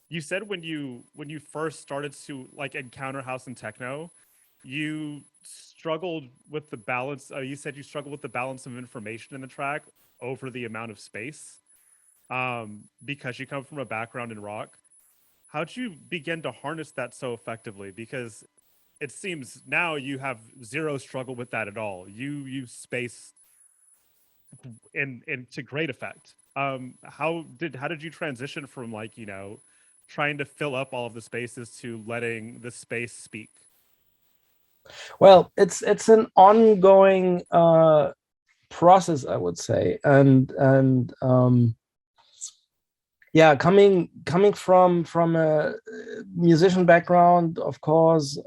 You said when you first started to like encounter house and techno, you struggled with the balance. You said you struggled with the balance of information in the track over the amount of space, because you come from a background in rock. How'd you begin to harness that so effectively? Because it seems now you have zero struggle with that at all. You use space in to great effect. How did you transition from, like, trying to fill up all of the spaces to letting the space speak? Well, it's an ongoing process, I would say, and yeah, coming from a musician background, of course,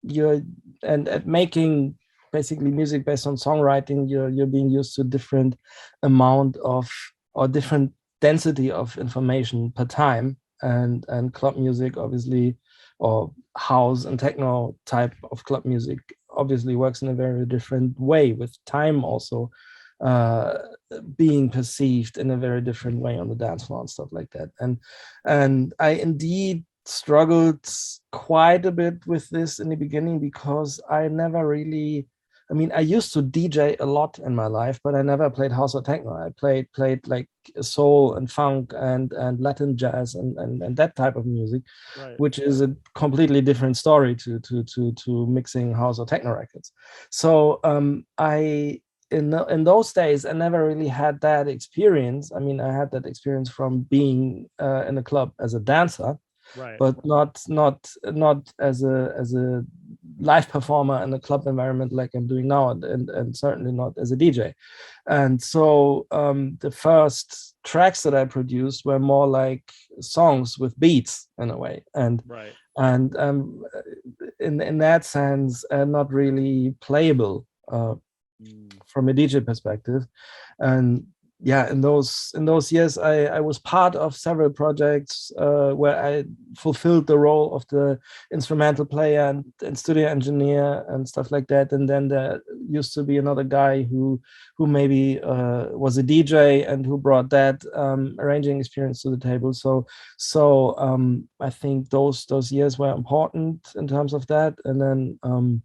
you're and making basically music based on songwriting, you're being used to different amount of or different density of information per time, and club music obviously, or house and techno type of club music obviously works in a very different way, with time also uh, being perceived in a very different way on the dance floor and stuff like that. And I indeed struggled quite a bit with this in the beginning, because I never really, I mean, I used to DJ a lot in my life, but I never played house or techno. I played like soul and funk and Latin jazz and that type of music, Right. which is a completely different story to mixing house or techno records. So I in those days I never really had that experience. I mean, I had that experience from being in a club as a dancer, Right. but not as a live performer in a club environment like I'm doing now, and certainly not as a DJ. And so the first tracks that I produced were more like songs with beats in a way, Right. and in that sense, not really playable Mm. from a DJ perspective. And yeah, in those years, I was part of several projects where I fulfilled the role of the instrumental player and studio engineer and stuff like that. And then there used to be another guy who maybe was a DJ and who brought that arranging experience to the table. So I think those years were important in terms of that. And then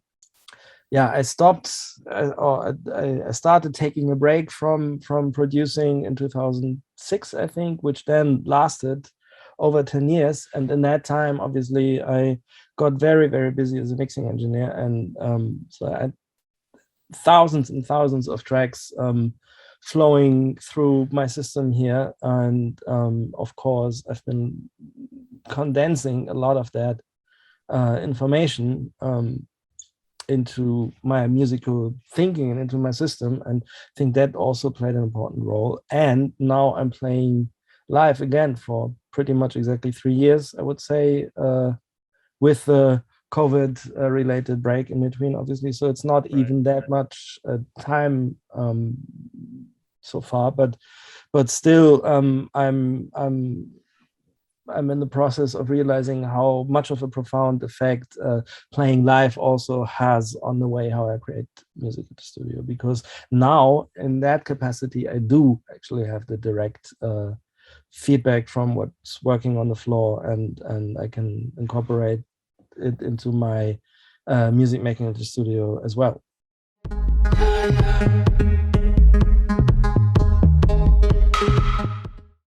yeah, I stopped, or I started taking a break from producing in 2006, I think, which then lasted over 10 years. And in that time, obviously, I got very, very busy as a mixing engineer. And so I had thousands and thousands of tracks flowing through my system here. And of course, I've been condensing a lot of that information into my musical thinking and into my system. And I think that also played an important role. And now I'm playing live again for pretty much exactly 3 years, I would say, with the COVID related break in between, obviously. So it's not Right. even that much time so far, but still, I'm in the process of realizing how much of a profound effect playing live also has on the way how I create music at the studio. Because now, in that capacity, I do actually have the direct feedback from what's working on the floor, and I can incorporate it into my music making at the studio as well.